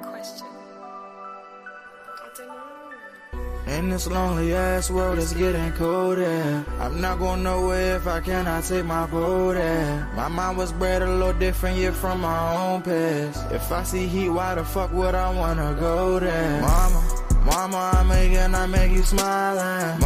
Question. I don't know. In this lonely ass world, it's getting colder. I'm not going nowhere if I cannot take my boat there. My mind was bred a little different, yeah, from my own past. If I see heat, why the fuck would I wanna go there? Mama, I make you smile.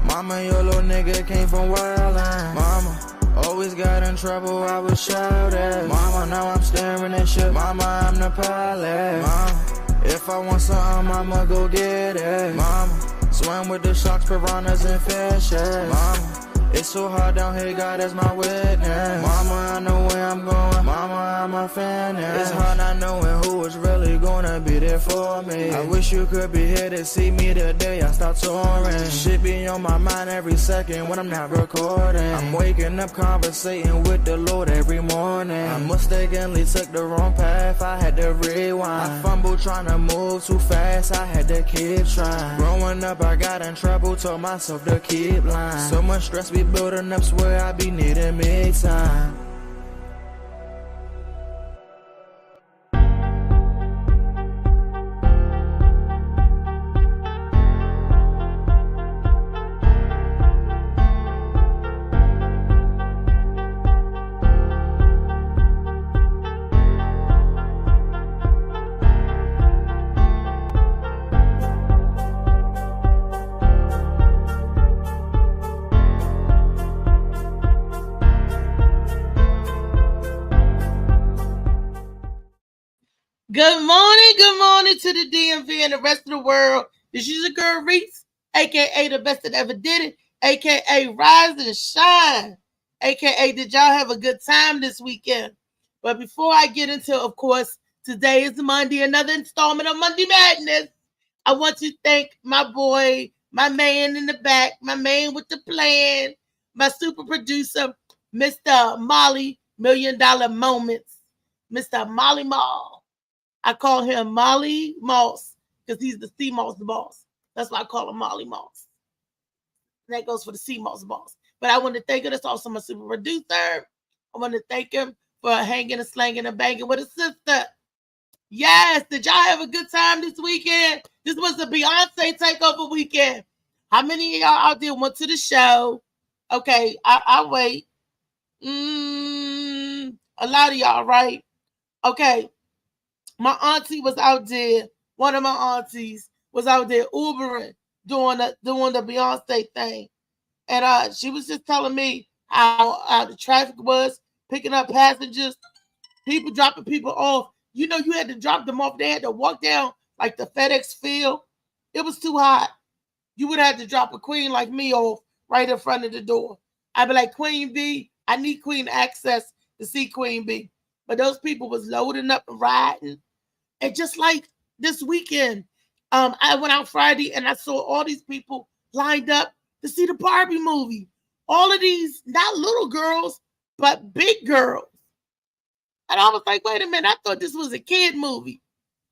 Mama, your little nigga came from wildin'. Mama, always got in trouble, I was shouted. Mama, now I'm staring at shit. Mama, I'm the pilot. Mama, if I want something, I'ma go get it. Mama, swim with the sharks, piranhas, and fishes. Mama, it's so hard down here, God is my witness. Mama, I know where I'm going. Mama, I'm a fan. It's hard not knowing who is really gonna be there for me. I wish you could be here to see me the day I start touring. Shit be on my mind every second when I'm not recording. I'm waking up conversating with the Lord every morning. I mistakenly took the wrong path, I had to rewind. I fumbled trying to move too fast, I had to keep trying. Growing up, I got in trouble, told myself to keep lying. So much stress be building up, swear I be needing me time. Good morning to the DMV and the rest of the world. This is your girl Reese, aka the best that ever did it, aka Rise and Shine, aka did y'all have a good time this weekend? But before I get into, of course, today is Monday, another installment of Monday Madness. I want to thank my boy, my man in the back, my man with the plan, my super producer, Mr. Molly $1 Million Moments, Mr. Molly Mall. I call him Molly Moss because he's the Sea Moss boss. That's why I call him Molly Moss. And that goes for the Sea Moss boss. But I want to thank him. That's also my super producer. I want to thank him for hanging and slanging and banging with his sister. Yes, did y'all have a good time this weekend? This was the Beyonce takeover weekend. How many of y'all out there went to the show? Okay, I'll wait. A lot of y'all, right? Okay. My auntie was out there. One of my aunties was out there Ubering, doing the Beyonce thing. And she was just telling me how the traffic was, picking up passengers, people dropping people off. You know, you had to drop them off. They had to walk down like the FedEx field. It was too hot. You would have to drop a queen like me off right in front of the door. I'd be like, Queen B, I need Queen access to see Queen B. But those people was loading up and riding. And just like this weekend, I went out Friday and I saw all these people lined up to see the Barbie movie. All of these, not little girls, but big girls. And I was like, wait a minute, I thought this was a kid movie.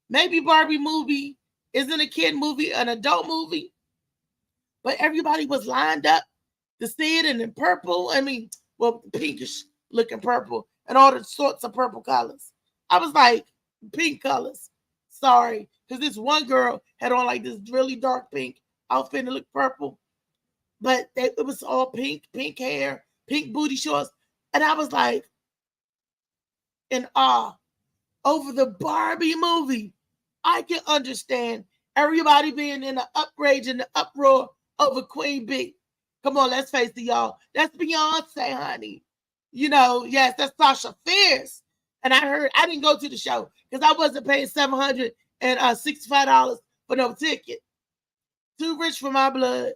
Maybe Barbie movie isn't a kid movie, an adult movie. But everybody was lined up to see it, and in purple. I mean, well, pinkish looking purple and all the sorts of purple colors. I was like, pink colors. Sorry, because this one girl had on like this really dark pink outfit and it looked purple. But it was all pink hair, pink booty shorts. And I was like in awe over the Barbie movie. I can understand everybody being in the outrage and the uproar over Queen B. Come on, let's face it, y'all. That's Beyonce, honey. You know, yes, that's Sasha Fierce. And I didn't go to the show because I wasn't paying $765 for no ticket. Too rich for my blood.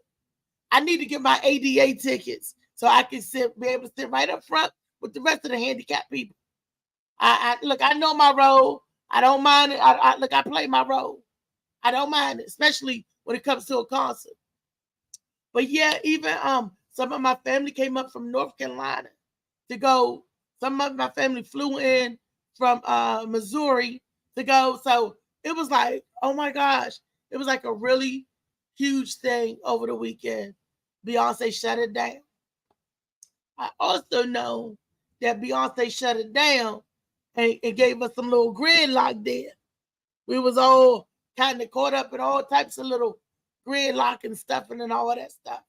I need to get my ADA tickets so I can be able to sit right up front with the rest of the handicapped people. Look, I know my role. I don't mind it. I play my role. I don't mind it, especially when it comes to a concert. But yeah, even some of my family came up from North Carolina to go. Some of my family flew in from Missouri to go. So it was like, oh my gosh, it was like a really huge thing over the weekend. Beyonce shut it down. I also know that Beyonce shut it down and gave us some little gridlock there. we was all kind of caught up in all types of little gridlock and stuff and all of that stuff.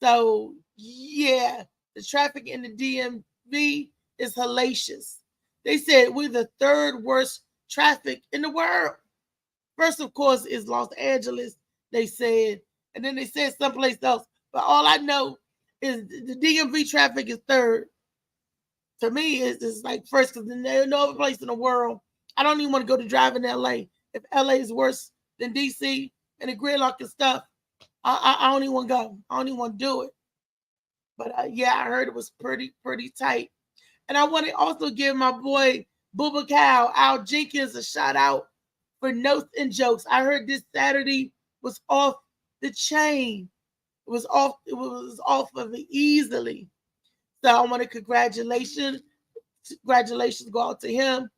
So yeah, the traffic in the DMV is hellacious. They said we're the third worst traffic in the world. First, of course, is Los Angeles, they said, and then they said someplace else. But all I know is the DMV traffic is third. To me, it's like first, because there's no other place in the world. I don't even want to go to drive in LA. If LA is worse than DC and the gridlock and stuff, I don't even want to go. I don't even want to do it. But yeah, I heard it was pretty tight. And I want to also give my boy Bubba Cow, Al Jenkins, a shout out for Notes and Jokes. I heard this Saturday was off the chain. It was off of it easily. So I want to congratulations go out to him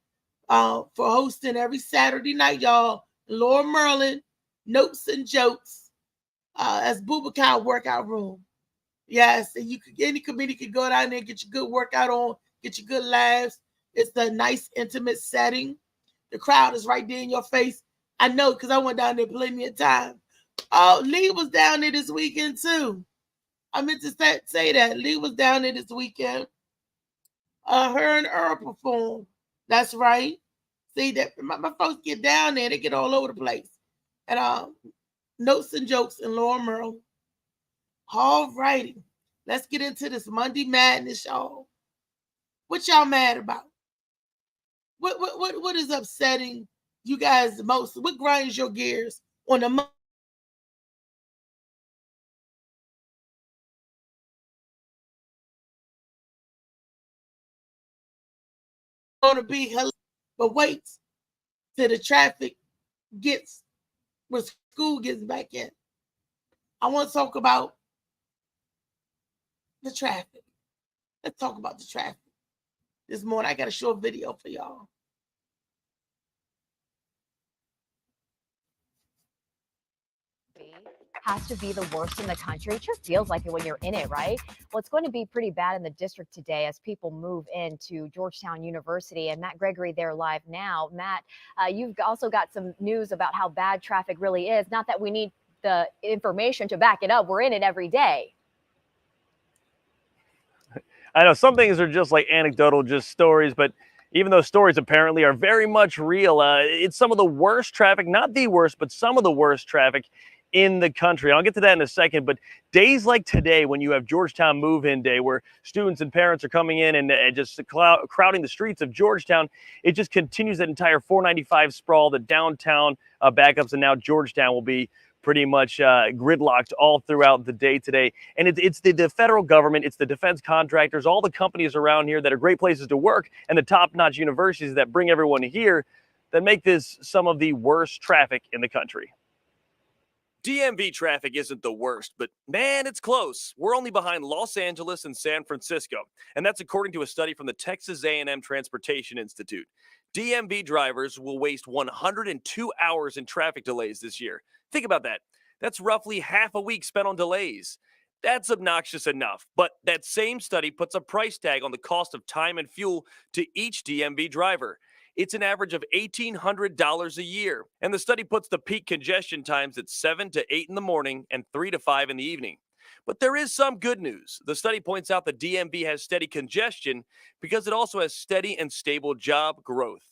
for hosting every Saturday night, y'all. Laura Merlin, Notes and Jokes, as Bubba Cow workout room. Yes, and any committee could go down there and get your good workout on, get your good laughs. It's a nice, intimate setting. The crowd is right there in your face. I know because I went down there plenty of times. Oh, Lee was down there this weekend too. I meant to say that. Lee was down there this weekend. Her and Earl performed. That's right. See, that my folks get down there, they get all over the place. And Notes and Jokes and Laura Merle. All righty. Let's get into this Monday Madness, y'all. What y'all mad about? What is upsetting you guys the most? What grinds your gears on the gonna be hell, but wait till the traffic gets when school gets back in. I want to talk about the traffic. Let's talk about the traffic. This morning, I got a short video for y'all. Has to be the worst in the country. It just feels like it when you're in it, right? Well, it's going to be pretty bad in the district today as people move into Georgetown University. And Matt Gregory there live now. Matt, you've also got some news about how bad traffic really is. Not that we need the information to back it up. We're in it every day. I know some things are just like anecdotal, just stories, but even those stories apparently are very much real. It's some of the worst traffic, not the worst, but some of the worst traffic in the country. I'll get to that in a second, but days like today when you have Georgetown Move-In Day where students and parents are coming in and just crowding the streets of Georgetown, it just continues that entire 495 sprawl, the downtown backups, and now Georgetown will be pretty much gridlocked all throughout the day today. And it's the federal government, it's the defense contractors, all the companies around here that are great places to work, and the top-notch universities that bring everyone here that make this some of the worst traffic in the country. DMV traffic isn't the worst, but man, it's close. We're only behind Los Angeles and San Francisco, and that's according to a study from the Texas A&M Transportation Institute. DMV drivers will waste 102 hours in traffic delays this year. Think about that. That's roughly half a week spent on delays. That's obnoxious enough, but that same study puts a price tag on the cost of time and fuel to each DMV driver. It's an average of $1,800 a year, and the study puts the peak congestion times at 7 to 8 in the morning and 3 to 5 in the evening. But there is some good news. The study points out that DMV has steady congestion because it also has steady and stable job growth.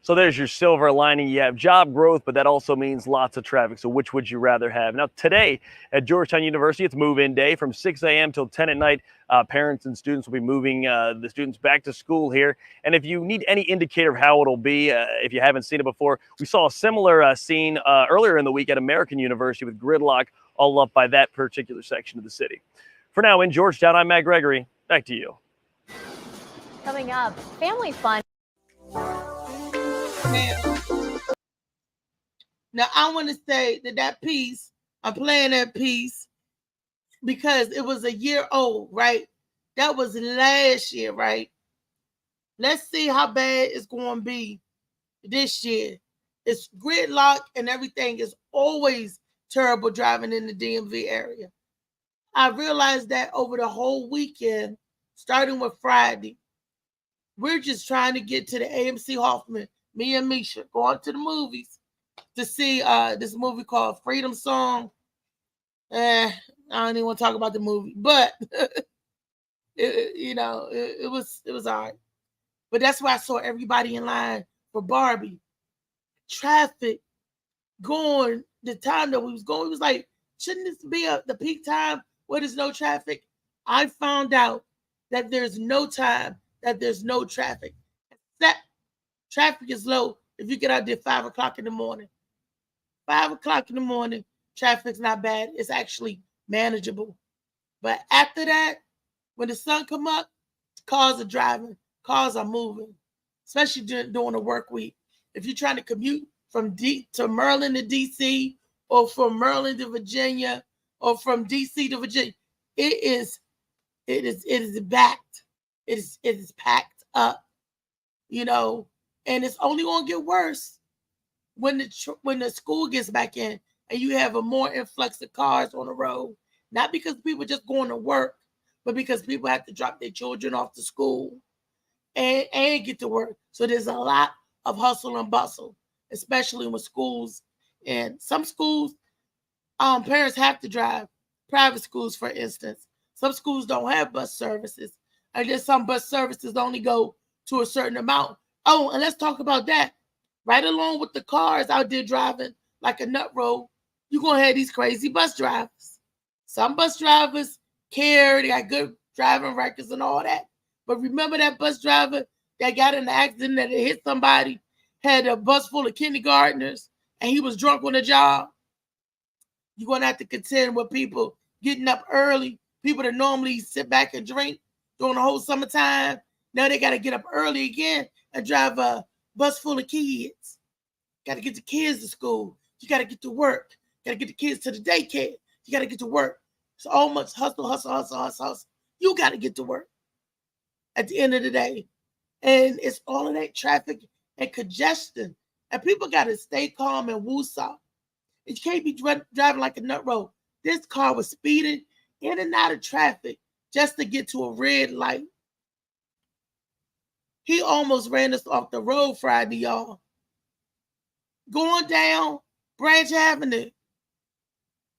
So there's your silver lining. You have job growth, but that also means lots of traffic. So which would you rather have? Now, today at Georgetown University, it's move-in day from 6 a.m. till 10 at night. Parents and students will be moving the students back to school here. And if you need any indicator of how it'll be, if you haven't seen it before, we saw a similar scene earlier in the week at American University with gridlock all up by that particular section of the city. For now, in Georgetown, I'm Matt Gregory. Back to you. Coming up, family fun. Now, I want to say that piece, I'm playing that piece because it was a year old, right? That was last year, right? Let's see how bad it's going to be this year. It's gridlock and everything is always terrible driving in the DMV area. I realized that over the whole weekend, starting with Friday. We're just trying to get to the AMC Hoffman, me and Misha, going to the movies to see this movie called Freedom Song. I don't even want to talk about the movie, but it was all right. But that's why I saw everybody in line for Barbie. Traffic going the time that we was going, it was like, shouldn't this be the peak time where there's no traffic? I found out that there's no time that there's no traffic. That traffic is low if you get out there 5 o'clock in the morning. 5 o'clock in the morning, traffic's not bad. It's actually manageable. But after that, when the sun come up, cars are driving, cars are moving, especially during the work week. If you're trying to commute from Maryland to DC, or from Maryland to Virginia, or from DC to Virginia, it is backed. It is packed up, and it's only going to get worse when the school gets back in and you have a more influx of cars on the road. Not because people just going to work, but because people have to drop their children off to school and get to work. So there's a lot of hustle and bustle, especially with schools. And some schools, parents have to drive. Private schools, for instance. Some schools don't have bus services. And then some bus services only go to a certain amount. Oh, and let's talk about that. Right along with the cars out there driving like a nut roll, you're going to have these crazy bus drivers. Some bus drivers care. They got good driving records and all that. But remember that bus driver that got in an accident that hit somebody, had a bus full of kindergartners, and he was drunk on the job? You're going to have to contend with people getting up early, people that normally sit back and drink during the whole summertime. Now they got to get up early again and drive a bus full of kids. Got to get the kids to school. You got to get to work. Got to get the kids to the daycare. You got to get to work. So all much hustle. You got to get to work at the end of the day. And it's all of that traffic and congestion. And people got to stay calm and woosah. You can't be driving like a nut roll. This car was speeding in and out of traffic just to get to a red light. He almost ran us off the road Friday, y'all. Going down Branch Avenue.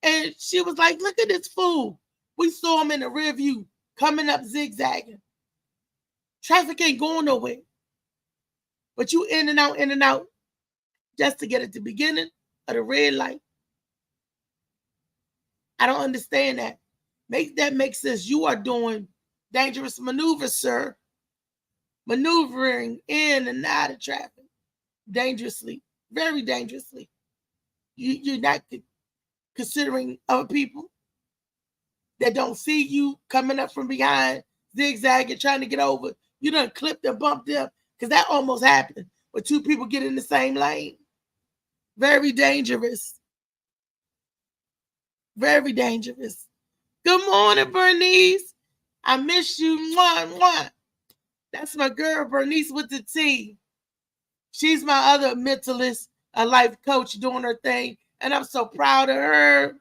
And she was like, look at this fool. We saw him in the rear view coming up zigzagging. Traffic ain't going nowhere. But you in and out just to get at the beginning of the red light. I don't understand that. That makes sense. You are doing dangerous maneuvers, sir. Maneuvering in and out of traffic. Dangerously. Very dangerously. You're not considering other people that don't see you coming up from behind, zigzagging, trying to get over. You done clipped and bumped them, because that almost happened when two people get in the same lane. Very dangerous. Very dangerous. Good morning, Bernice. I miss you. Mwah, mwah. That's my girl, Bernice with the T. She's my other mentalist, a life coach doing her thing, and I'm so proud of her.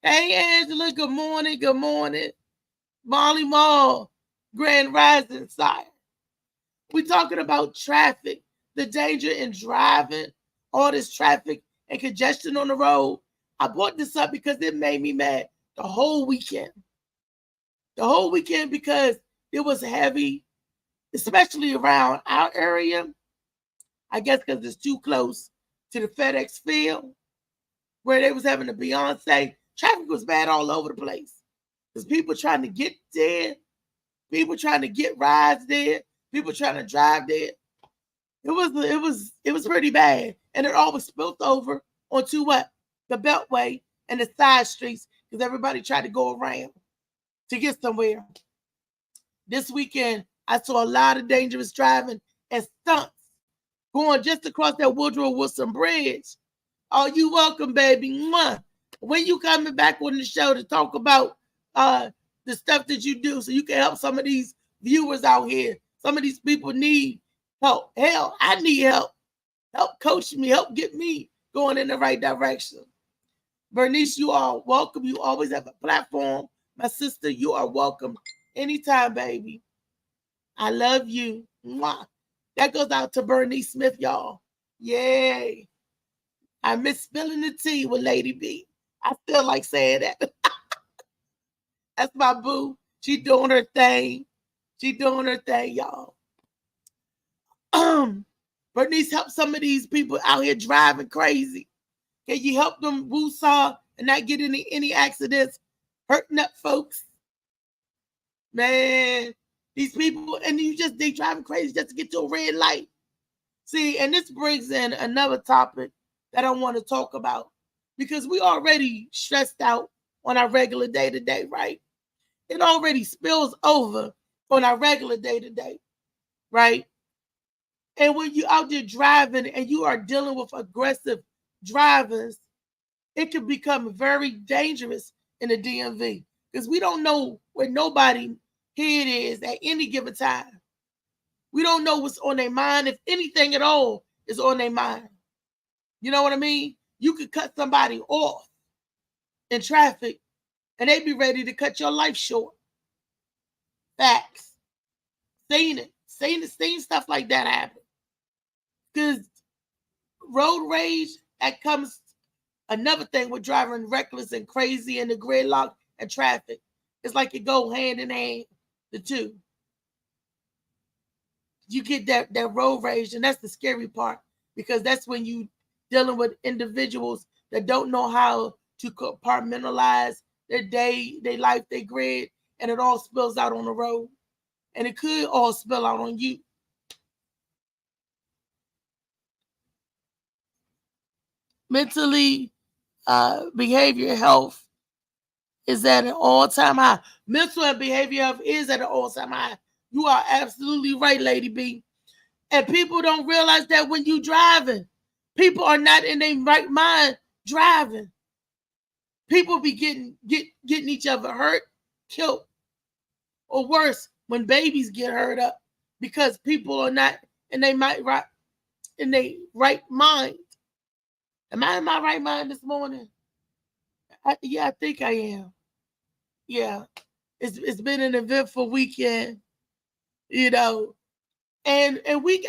Hey, Angela, good morning, good morning. Molly Mall, Grand Rising Sire. We're talking about traffic, the danger in driving, all this traffic and congestion on the road. I brought this up because it made me mad the whole weekend. The whole weekend, because it was heavy, especially around our area. I guess because it's too close to the FedEx field where they was having a Beyonce. Traffic was bad all over the place. There's people trying to get there, people trying to get rides there, people trying to drive there. It was pretty bad. And it all was spilled over onto what? The Beltway and the side streets, because everybody tried to go around to get somewhere. This weekend, I saw a lot of dangerous driving and stunts going just across that Woodrow Wilson Bridge. Oh, you welcome, baby. Mwah. When you coming back on the show to talk about the stuff that you do so you can help some of these viewers out here? Some of these people need help. Hell, I need help. Help coach me, help get me going in the right direction. Bernice, you are welcome. You always have a platform. My sister, you are welcome anytime, baby. I love you. Mwah. That goes out to Bernice Smith, y'all. Yay. I miss spilling the tea with Lady B. I still like saying that. That's my boo. She doing her thing. She doing her thing, y'all. Bernice, help some of these people out here driving crazy. Can you help them woo-saw and not get any accidents, hurting up folks? Man, these people, and they driving crazy just to get to a red light. See, and this brings in another topic that I want to talk about, because we already stressed out on our regular day-to-day, right? It already spills over on our regular day-to-day, right? And when you're out there driving and you are dealing with aggressive drivers, it can become very dangerous in the DMV, because we don't know where nobody head is at any given time. We don't know what's on their mind, if anything at all is on their mind. You know what I mean? You could cut somebody off in traffic and they be ready to cut your life short. Facts. Seen stuff like that happen. Because road rage, that comes another thing with driving reckless and crazy in the gridlock and traffic. It's like it go hand in hand, the two. You get that road rage, and that's the scary part, because that's when you dealing with individuals that don't know how to compartmentalize their day, their life, their grid, and it all spills out on the road. And it could all spill out on you. Mentally, behavior health is at an all-time high. Mental and behavior health is at an all-time high. You are absolutely right, Lady B. And people don't realize that when you driving, people are not in their right mind driving. People be getting each other hurt, killed, or worse, when babies get hurt up, because people are not in their right mind. Am I in my right mind this morning? I think I am. Yeah, it's been an eventful weekend, you know, and we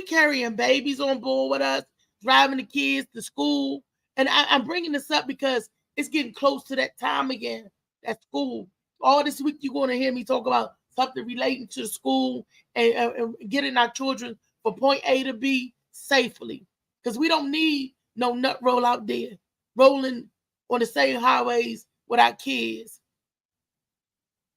carrying babies on board with us, driving the kids to school, and I'm bringing this up because it's getting close to that time again. At school, all this week you're going to hear me talk about something relating to the school and getting our children from point A to B safely, because we don't need no nut roll out there rolling on the same highways with our kids.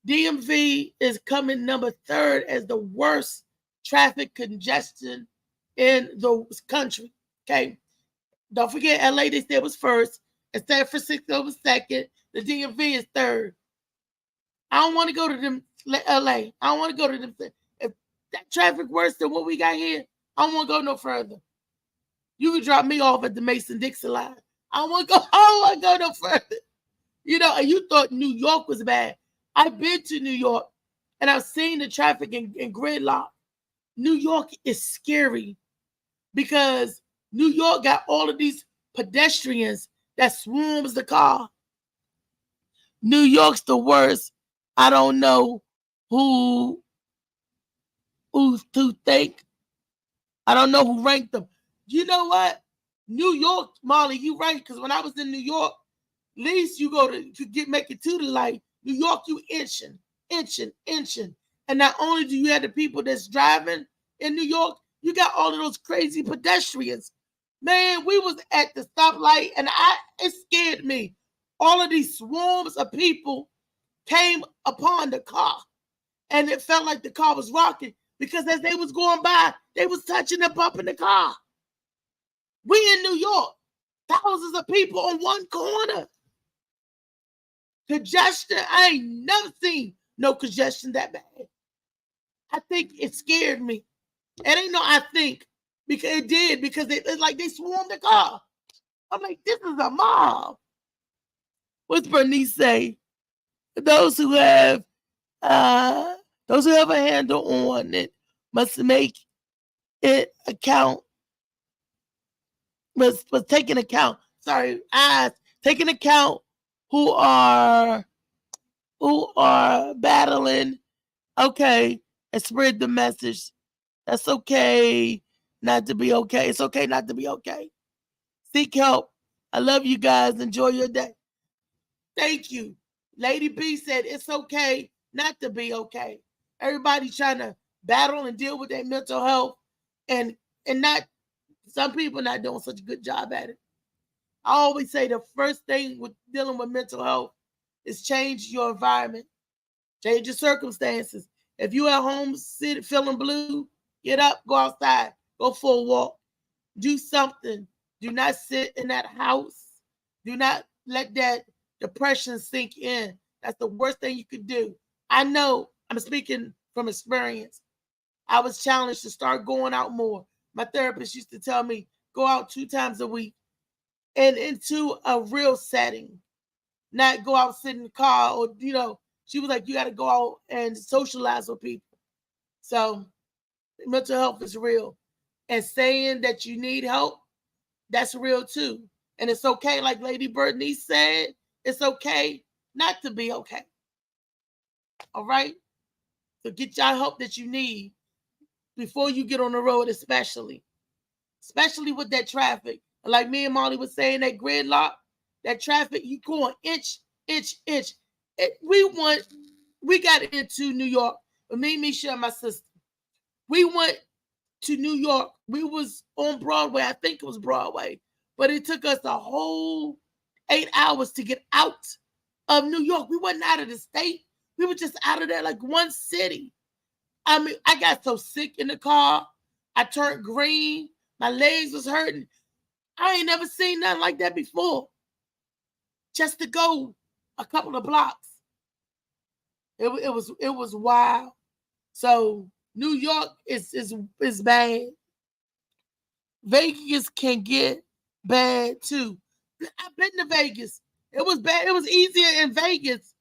DMV is coming number 3rd as the worst traffic congestion in the country. Okay, don't forget LA, they said was 1st, and San Francisco was 2nd. The DMV is 3rd. I don't want to go to them LA. I don't want to go to them. If that traffic worse than what we got here, I don't want to go no further. You can drop me off at the Mason-Dixon line. I don't want to go no further. You know, and you thought New York was bad. I've been to New York, and I've seen the traffic in gridlock. New York is scary, because New York got all of these pedestrians that swarms the car. New York's the worst. I don't know who to think. I don't know who ranked them. You know what? New York, Molly, you right, because when I was in New York, at least you go to make it to the light. New York, you inching. And not only do you have the people that's driving in New York, you got all of those crazy pedestrians. Man, we was at the stoplight, and it scared me. All of these swarms of people came upon the car, and it felt like the car was rocking, because as they was going by, they was touching and bumping the car. We in New York, thousands of people on one corner. Congestion, I ain't never seen no congestion that bad. I think it scared me. It ain't no I think, because it did, because it's like they swarmed the car. I'm like, this is a mob. What's Bernice say? Those who have a handle on it must make it account. Was taking account. Sorry, taking account who are battling. Okay, and spread the message. That's okay not to be okay. It's okay not to be okay. Seek help. I love you guys. Enjoy your day. Thank you. Lady B said it's okay not to be okay. Everybody trying to battle and deal with their mental health, and not, some people not doing such a good job at it. I always say the first thing with dealing with mental health is change your environment, change your circumstances. If you at home sitting feeling blue, get up, go outside, go for a walk, do something. Do not sit in that house. Do not let that depression sink in. That's the worst thing you could do. I know, I'm speaking from experience. I was challenged to start going out more. My therapist used to tell me, go out 2 times a week and into a real setting, not go out, sit in the car, or, she was like, you got to go out and socialize with people. So mental health is real. And saying that you need help, that's real too. And it's okay, like Lady Bernice said, it's okay not to be okay. All right? So get y'all help that you need before you get on the road, especially with that traffic. Like me and Molly was saying, that gridlock, that traffic, you going inch. We got into New York, with me, Misha, and my sister. We went to New York. We was on Broadway. I think it was Broadway. But it took us a whole 8 hours to get out of New York. We wasn't out of the state. We were just out of there, like one city. I mean, I got so sick in the car. I turned green. My legs was hurting. I ain't never seen nothing like that before. Just to go a couple of blocks. It was wild. So New York is bad. Vegas can get bad too. I've been to Vegas. It was bad. It was easier in Vegas.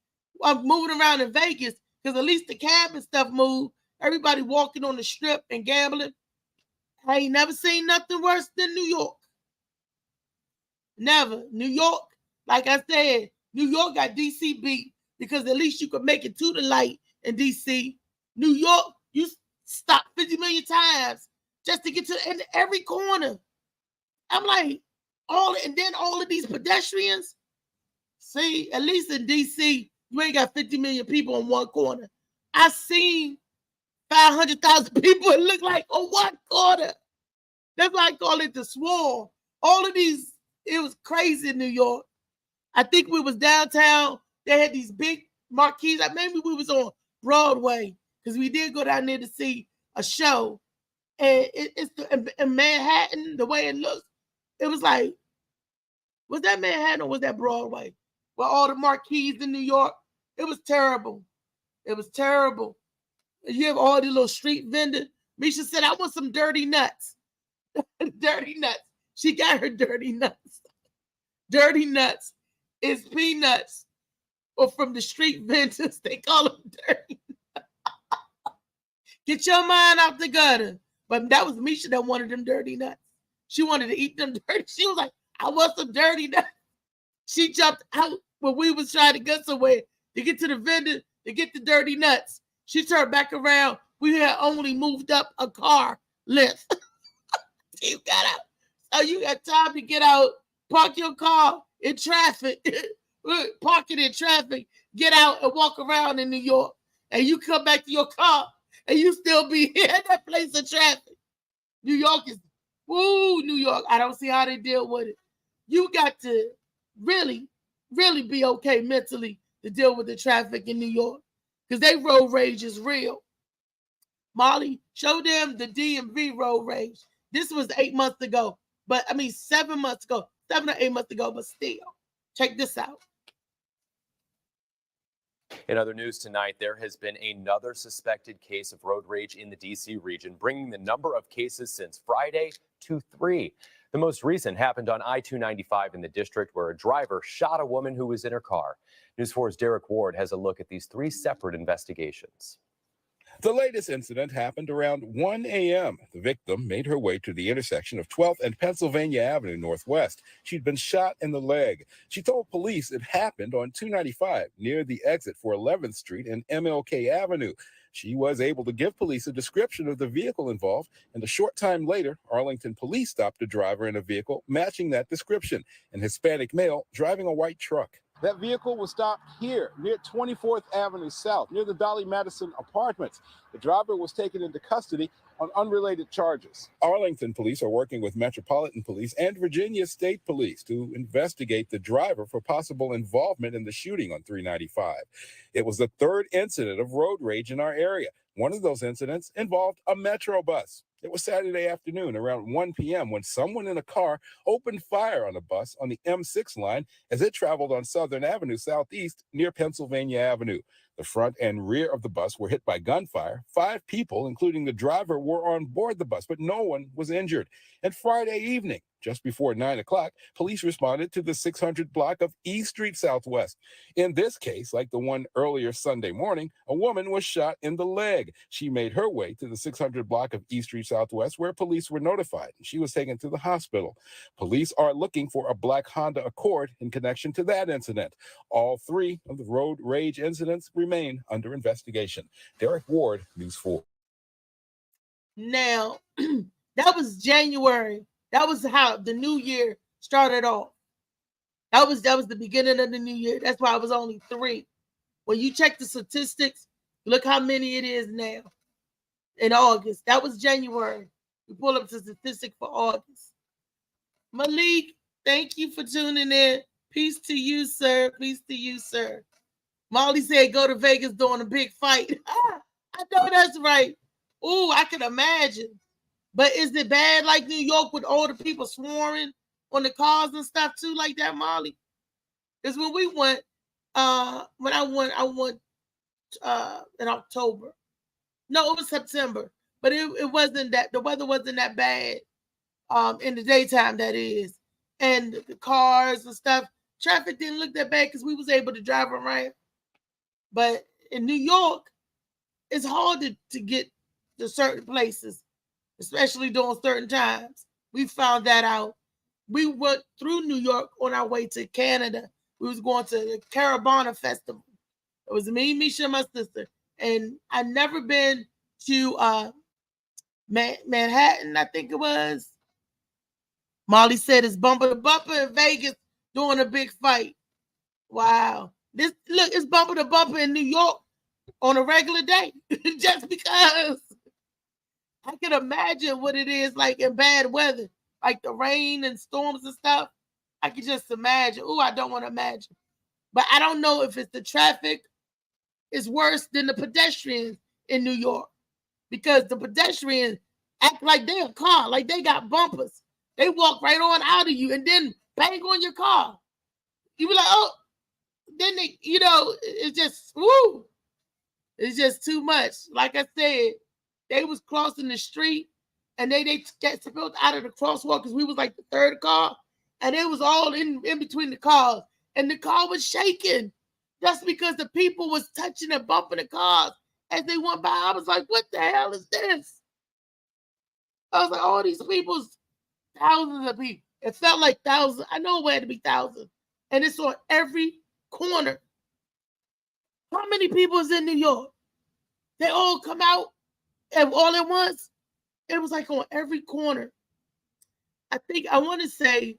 I'm moving around in Vegas because at least the cab and stuff moved. Everybody walking on the strip and gambling. I ain't never seen nothing worse than New York. Never. New York, like I said, New York got DC beat because at least you could make it to the light in DC. New York, you stop 50 million times just to get to every corner. I'm like, all of these pedestrians. See, at least in DC, you ain't got 50 million people on one corner. I seen 500,000 people, it looked like, on one corner. That's why I call it the swarm. All of these, it was crazy in New York. I think we was downtown. They had these big marquees. Maybe we was on Broadway because we did go down there to see a show. And it's in Manhattan, the way it looks, it was like, was that Manhattan or was that Broadway? With all the marquees in New York, it was terrible. It was terrible. You have all these little street vendors. Misha said, I want some dirty nuts. Dirty nuts. She got her dirty nuts. Dirty nuts is peanuts. Or from the street vendors, they call them dirty nuts. Get your mind out the gutter. But that was Misha that wanted them dirty nuts. She wanted to eat them dirty. She was like, I want some dirty nuts. She jumped out when we was trying to get somewhere to get to the vendor to get the dirty nuts. She turned back around. We had only moved up a car length. You got out. So you got time to get out, park your car in traffic, park it in traffic, get out and walk around in New York. And you come back to your car and you still be here at that place of traffic. New York is, woo, New York. I don't see how they deal with it. You got to really, really be okay mentally to deal with the traffic in New York because they road rage is real. Molly, show them the DMV road rage. This was 8 months ago, 7 months ago, 7 or 8 months ago, but still, check this out. In other news tonight, there has been another suspected case of road rage in the D.C. region, bringing the number of cases since Friday to 3. The most recent happened on I-295 in the district where a driver shot a woman who was in her car. News 4's Derek Ward has a look at these 3 separate investigations. The latest incident happened around 1 a.m. The victim made her way to the intersection of 12th and Pennsylvania Avenue Northwest. She'd been shot in the leg. She told police it happened on 295 near the exit for 11th Street and MLK Avenue. She was able to give police a description of the vehicle involved, and a short time later, Arlington police stopped a driver in a vehicle matching that description, an Hispanic male driving a white truck. That vehicle was stopped here near 24th Avenue South, near the Dolly Madison Apartments. The driver was taken into custody on unrelated charges. Arlington police are working with Metropolitan Police and Virginia State Police to investigate the driver for possible involvement in the shooting on 395. It was the third incident of road rage in our area. One of those incidents involved a Metro bus. It was Saturday afternoon around 1 p.m. when someone in a car opened fire on a bus on the M6 line as it traveled on Southern Avenue Southeast near Pennsylvania Avenue. The front and rear of the bus were hit by gunfire. 5 people, including the driver, were on board the bus, but no one was injured. And Friday evening, just before 9 o'clock, police responded to the 600 block of E Street Southwest. In this case, like the one earlier Sunday morning, a woman was shot in the leg. She made her way to the 600 block of E Street Southwest, where police were notified. She was taken to the hospital. Police are looking for a black Honda Accord in connection to that incident. All 3 of the road rage incidents remain under investigation. Derek Ward, News 4. Now, that was January. That was how the new year started off. That was the beginning of the new year. That's why it was only 3. When you check the statistics, look how many it is now in August. That was January. We pull up the statistic for August. Malik, thank you for tuning in. Peace to you, sir. Peace to you, sir. Molly said, go to Vegas during a big fight. I know that's right. Ooh, I can imagine. But is it bad like New York with all the people swarming on the cars and stuff too like that, Molly? Because when we went, when I went in October. No, it was September. But it wasn't that, the weather wasn't that bad in the daytime, that is. And the cars and stuff, traffic didn't look that bad because we was able to drive around. But in New York, it's hard to get to certain places, especially during certain times. We found that out. We went through New York on our way to Canada. We was going to the Caravana Festival. It was me, Misha, and my sister. And I'd never been to Manhattan, I think it was. Molly said it's bumper to bumper in Vegas during a big fight. Wow. Look, it's bumper to bumper in New York on a regular day. Just because I can imagine what it is like in bad weather, like the rain and storms and stuff. I can just imagine. Oh, I don't want to imagine. But I don't know if it's the traffic is worse than the pedestrians in New York, because the pedestrians act like they're a car, like they got bumpers. They walk right on out of you and then bang on your car. You be like, oh, then they, it's just, woo. It's just too much. Like I said, they was crossing the street and they got spilled out of the crosswalk because we was like the third car, and it was all in between the cars, and the car was shaking just because the people was touching and bumping the cars as they went by. I was like, what the hell is this? I was like, all these people's thousands of people. It felt like thousands. I know it had to be thousands. And it's on every corner. How many people is in New York? They all come out and all at once. It was like on every corner. I want to say,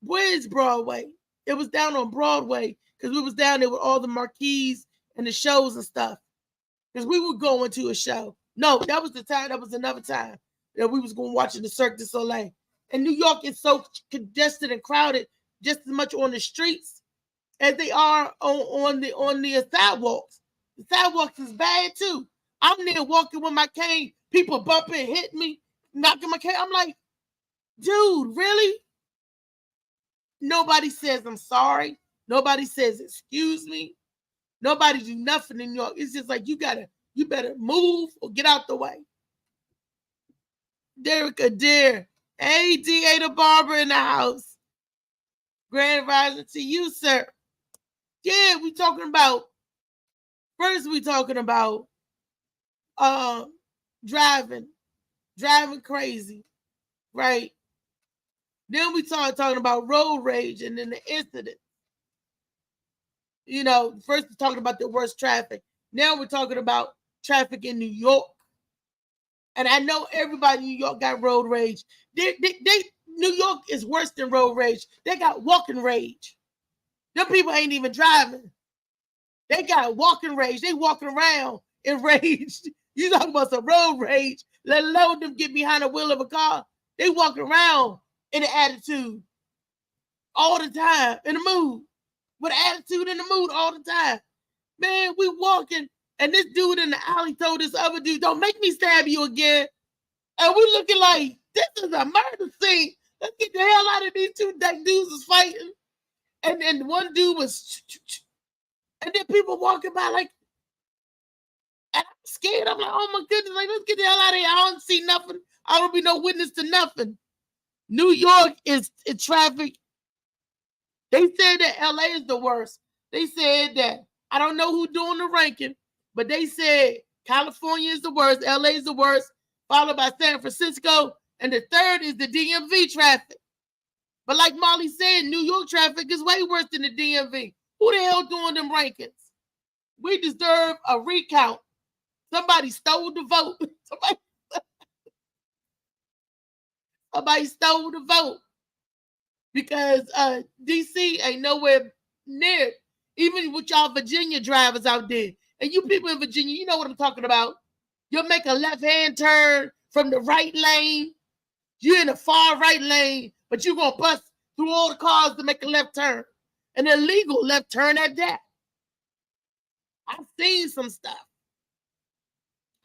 where is Broadway? It was down on Broadway because we was down there with all the marquees and the shows and stuff. Because we were going to a show. No, that was the time. That was another time that we was going watching the Cirque du Soleil. And New York is so congested and crowded, just as much on the streets as they are on the sidewalks. The sidewalks is bad too. I'm there walking with my cane, people bumping, hitting me, knocking my cane. I'm like, dude, really? Nobody says I'm sorry. Nobody says excuse me. Nobody do nothing in New York. It's just like you better move or get out the way. Derek Adair. Hey, D.A. the Barber in the house. Grand rising to you, sir. Yeah, we talking about driving crazy, right? Then we talking about road rage and then the incident. First we're talking about the worst traffic. Now we're talking about traffic in New York. And I know everybody in New York got road rage. New York is worse than road rage. They got walking rage. Them people ain't even driving. They got walking rage. They walking around enraged. You talking about some road rage, let alone them get behind the wheel of a car. They walking around in an attitude all the time, in the mood, with attitude in the mood all the time. Man, we walking, and this dude in the alley told this other dude, don't make me stab you again. And we looking like, this is a murder scene. Let's get the hell out of these two dudes was fighting. And one dude was, and then people walking by like, and I'm scared. I'm like, oh my goodness, like, let's get the hell out of here. I don't see nothing. I don't be no witness to nothing. New York is in traffic. They said that LA is the worst. They said that, I don't know who's doing the ranking, but they said California is the worst, LA is the worst, followed by San Francisco, and the third is the DMV traffic. But like Molly said, New York traffic is way worse than the DMV. Who the hell doing them rankings? We deserve a recount. Somebody stole the vote. Somebody stole the vote. Because DC ain't nowhere near, even with y'all Virginia drivers out there. And you people in Virginia, you know what I'm talking about. You'll make a left-hand turn from the right lane. You're in the far right lane, but you're going to bust through all the cars to make a left turn. An illegal left turn at that. I've seen some stuff.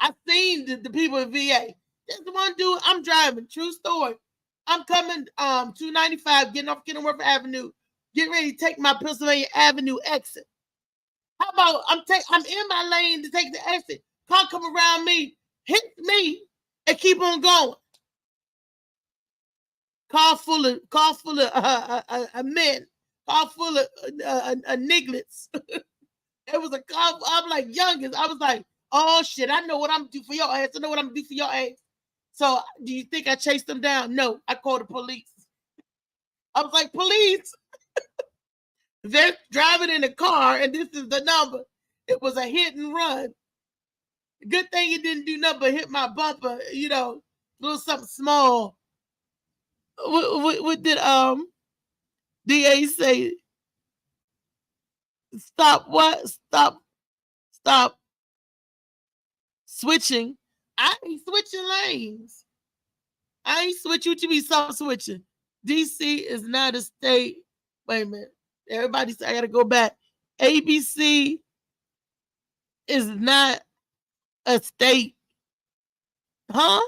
I've seen the people in VA. There's the one dude, I'm driving, true story. I'm coming 295, getting off Kenilworth Avenue, getting ready to take my Pennsylvania Avenue exit. How about I'm in my lane to take the exit. Car come around me, hit me, and keep on going. Car full of men, car full of nigglets. It was a car. I'm like youngest. I was like, oh shit, I know what I'm gonna do for your ass. I know what I'm gonna do for your ass. So do you think I chased them down? No, I called the police. I was like, police. They're driving in a car, and this is the number. It was a hit and run. Good thing it didn't do nothing but hit my bumper, you know, a little something small. What did DA say? Stop what? Stop switching. I ain't switching lanes. I ain't switching. What you mean stop switching? DC is not a state. Wait a minute. Everybody say I gotta go back. ABC is not a state. Huh?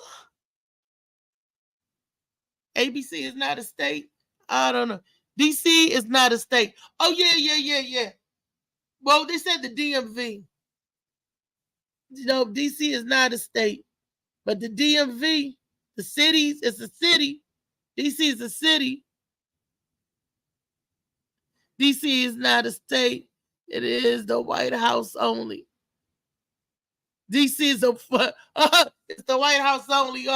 ABC is not a state. I don't know. DC is not a state. Oh, yeah. Well, they said the DMV. You know, DC is not a state. But the DMV, the cities, it's a city. DC is a city. DC is not a state. It is the White House only. DC is it's the White House only.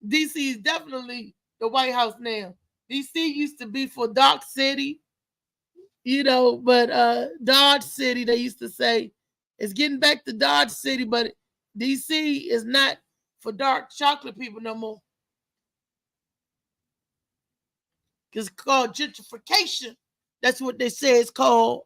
DC is definitely the White House now. DC used to be for Dark City, you know, but Dodge City, they used to say. It's getting back to Dodge City, but DC is not for dark chocolate people no more. It's called gentrification. That's what they say it's called.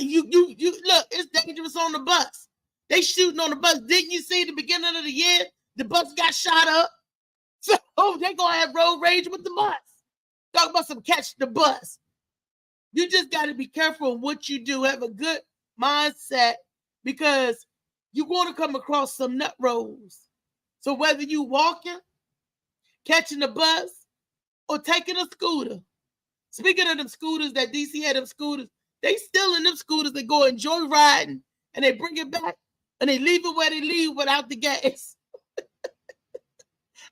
You look, it's dangerous on the bus. They shooting on the bus. Didn't you see at the beginning of the year, the bus got shot up? So they're going to have road rage with the bus. Talk about some catch the bus. You just got to be careful in what you do. Have a good mindset because you're going to come across some nut rolls. So whether you walking, catching the bus, or taking a scooter. Speaking of them scooters that DC had, them scooters, they still in them scooters. They go enjoy riding and they bring it back and they leave it where they leave without the gas.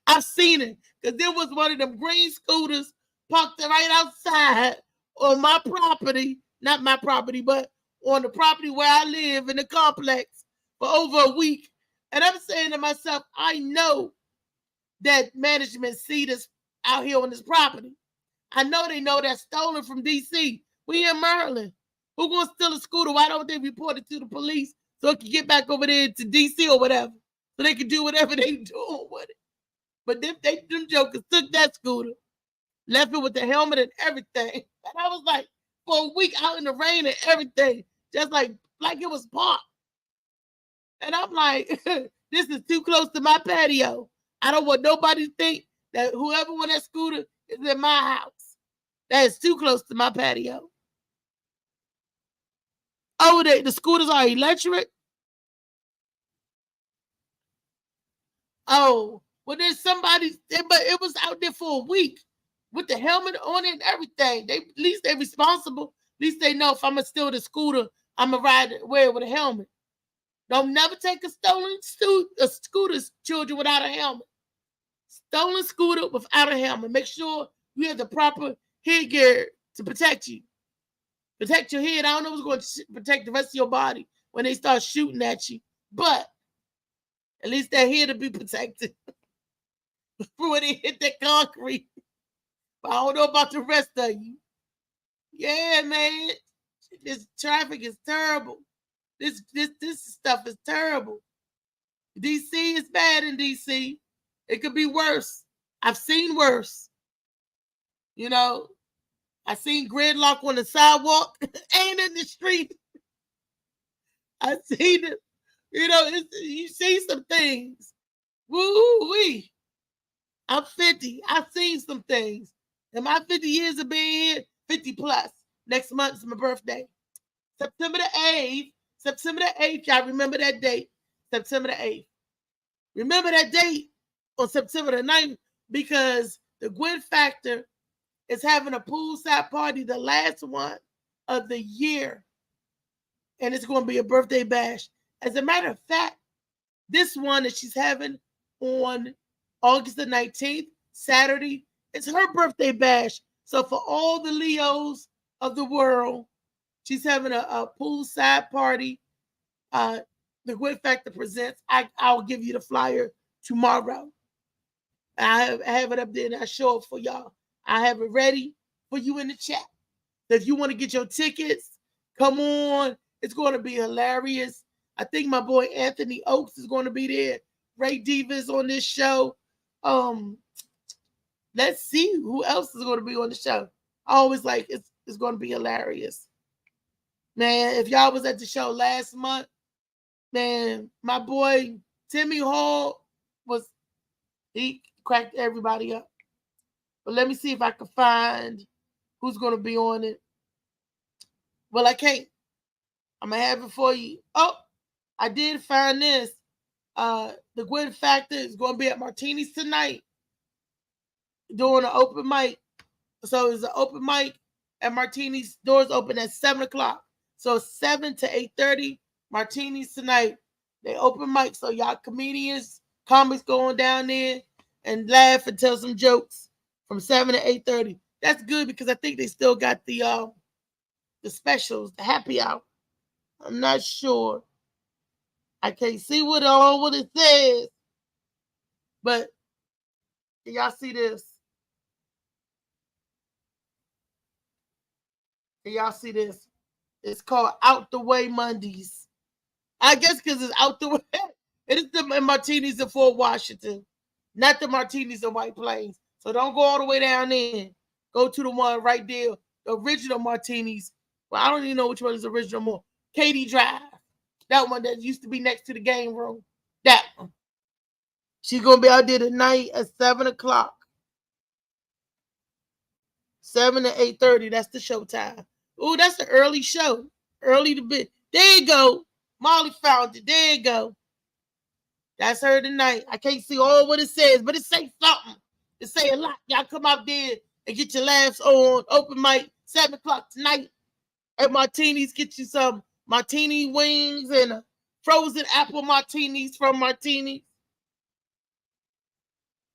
I've seen it because there was one of them green scooters parked right outside on my property, not my property, but on the property where I live in the complex for over a week. And I'm saying to myself, I know that management see this out here on this property. I know they know that's stolen from DC. We in Maryland. Who gonna steal a scooter? Why don't they report it to the police so it can get back over there to DC or whatever, so they can do whatever they do with it? But them jokers took that scooter, left it with the helmet and everything, and I was like, for a week out in the rain and everything, just like it was parked. And I'm like, this is too close to my patio. I don't want nobody to think that whoever won that scooter is in my house. That is too close to my patio. Oh, the scooters are electric? Oh, well, there's somebody, but it was out there for a week with the helmet on it and everything. At least they're responsible. At least they know if I'm going to steal the scooter, I'm going to wear it with a helmet. Don't never take a stolen scooter, children, without a helmet. Stolen scooter without a helmet. Make sure you have the proper headgear to protect you. Protect your head. I don't know what's going to protect the rest of your body when they start shooting at you. But at least that head to be protected before they hit that concrete. But I don't know about the rest of you. Yeah, man. This traffic is terrible. This stuff is terrible. DC is bad in DC. It could be worse. I've seen worse. You know, I seen gridlock on the sidewalk and in the street. I seen it. You know, you see some things. Woo-wee. I'm 50. I've seen some things. In my 50 years of being here, 50 plus. Next month is my birthday. September the 8th, y'all remember that date. September the 8th. Remember that date on September the 9th because the Gwen Factor is having a poolside party, the last one of the year. And it's going to be a birthday bash. As a matter of fact, this one that she's having on August the 19th, Saturday, it's her birthday bash. So for all the Leos of the world, she's having a poolside party. The Gwen Factor presents. I'll give you the flyer tomorrow. I have it up there and I show it for y'all. I have it ready for you in the chat. So if you want to get your tickets, come on. It's going to be hilarious. I think my boy Anthony Oakes is going to be there. Ray Diva's on this show. Let's see who else is going to be on the show. I always like it's going to be hilarious. Man, if y'all was at the show last month, man, my boy Timmy Hall he cracked everybody up. But let me see if I can find who's going to be on it. Well, I can't. I'm going to have it for you. Oh, I did find this. The Gwen Factor is going to be at Martini's tonight doing an open mic. So it's an open mic at Martini's. Doors open at 7 o'clock. So 7 to 8:30, Martini's tonight. They open mic. So y'all comedians, comics going down there and laugh and tell some jokes from 7 to 8:30. That's good because I think they still got the specials, the happy hour. I'm not sure. I can't see what it says. But can y'all see this? Can y'all see this? It's called Out the Way Mondays. I guess because it's out the way. It is the Martinis in Fort Washington, not the Martinis in White Plains. So don't go all the way down there. Go to the one right there, the original Martinis. Well, I don't even know which one is the original more. Katy Drive. That one that used to be next to the game room. That one. She's going to be out there tonight at 7 o'clock. 7 to 8:30. That's the show time. Oh, that's the early show. Early to bed. There you go. Molly found it. There you go. That's her tonight. I can't see all what it says, but it say something. It say a lot. Y'all come out there and get your laughs on. Open mic, 7 o'clock tonight at Martini's. Get you some martini wings and frozen apple martinis from Martini's.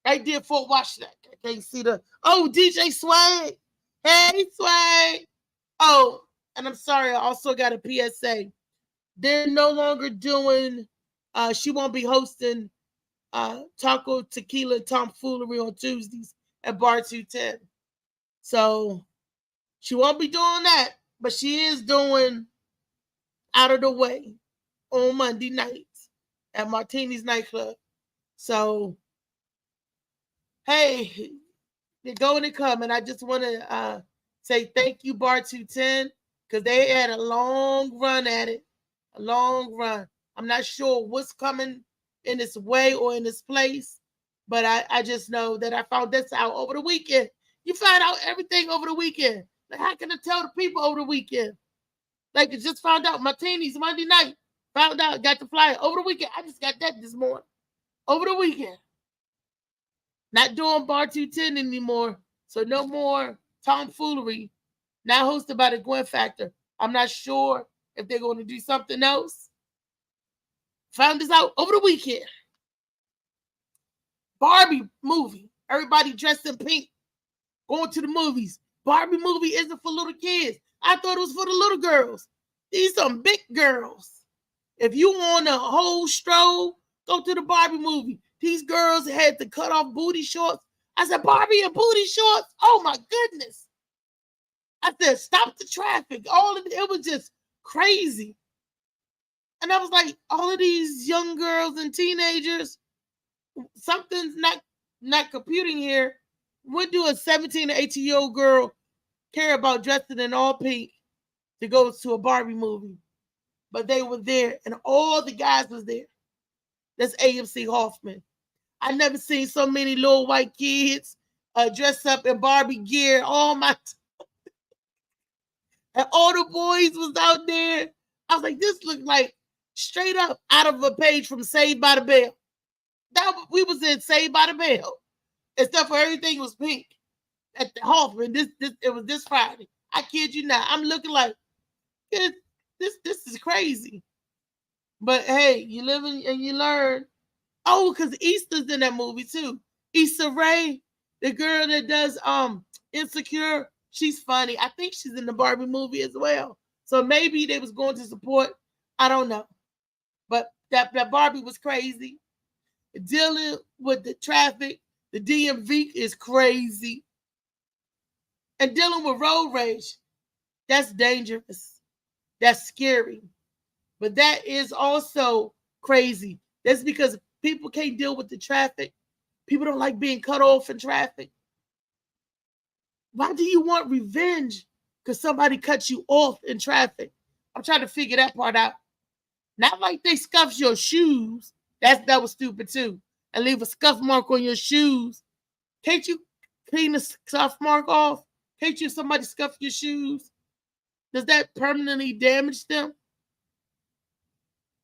Right there, Fort Washington. I can't see the... Oh, DJ Swag. Hey, Swag. Oh, and I'm sorry, I also got a PSA. They're no longer doing... she won't be hosting Taco Tequila Tomfoolery on Tuesdays at Bar 210. So she won't be doing that. But she is doing Out of the Way on Monday nights at Martini's nightclub. So, hey, they're going to come. And I just want to say thank you, Bar 210, because they had a long run at it. A long run. I'm not sure what's coming in its way or in its place, but I just know that I found this out over the weekend. You find out everything over the weekend. Like, how can I tell the people over the weekend? Like, I just found out Martini's Monday night. Found out, got the flyer over the weekend. I just got that this morning. Over the weekend. Not doing Bar 210 anymore. So no more tomfoolery. Now hosted by the Gwen Factor. I'm not sure if they're going to do something else. Found this out over the weekend. Barbie movie. Everybody dressed in pink. Going to the movies. Barbie movie isn't for little kids. I thought it was for the little girls. These some big girls. If you want a whole stroll, go to the Barbie movie. These girls had to cut off booty shorts. I said, Barbie and booty shorts? Oh my goodness. I said, stop the traffic. It was just crazy. And I was like, all of these young girls and teenagers, something's not computing here. What do a 17 or 18-year-old girl care about dressing in all pink to go to a Barbie movie? But they were there, and all the guys was there. That's AMC Hoffman. I never seen so many little white kids dressed up in Barbie gear. All my and all the boys was out there. I was like, this looked like straight up out of a page from Saved by the Bell. We was in Saved by the Bell. Except for everything was pink at the Hoffman. It was this Friday. I kid you not. I'm looking like this is crazy. But hey, you live and you learn. Oh, because Issa's in that movie too. Issa Rae, the girl that does Insecure, she's funny. I think she's in the Barbie movie as well. So maybe they was going to support. I don't know. But that Barbie was crazy. Dealing with the traffic, the DMV is crazy. And dealing with road rage, that's dangerous. That's scary. But that is also crazy. That's because people can't deal with the traffic. People don't like being cut off in traffic. Why do you want revenge? Because somebody cut you off in traffic. I'm trying to figure that part out. Not like they scuffed your shoes. That was stupid too. And leave a scuff mark on your shoes. Can't you clean the scuff mark off? Can't you somebody scuff your shoes? Does that permanently damage them?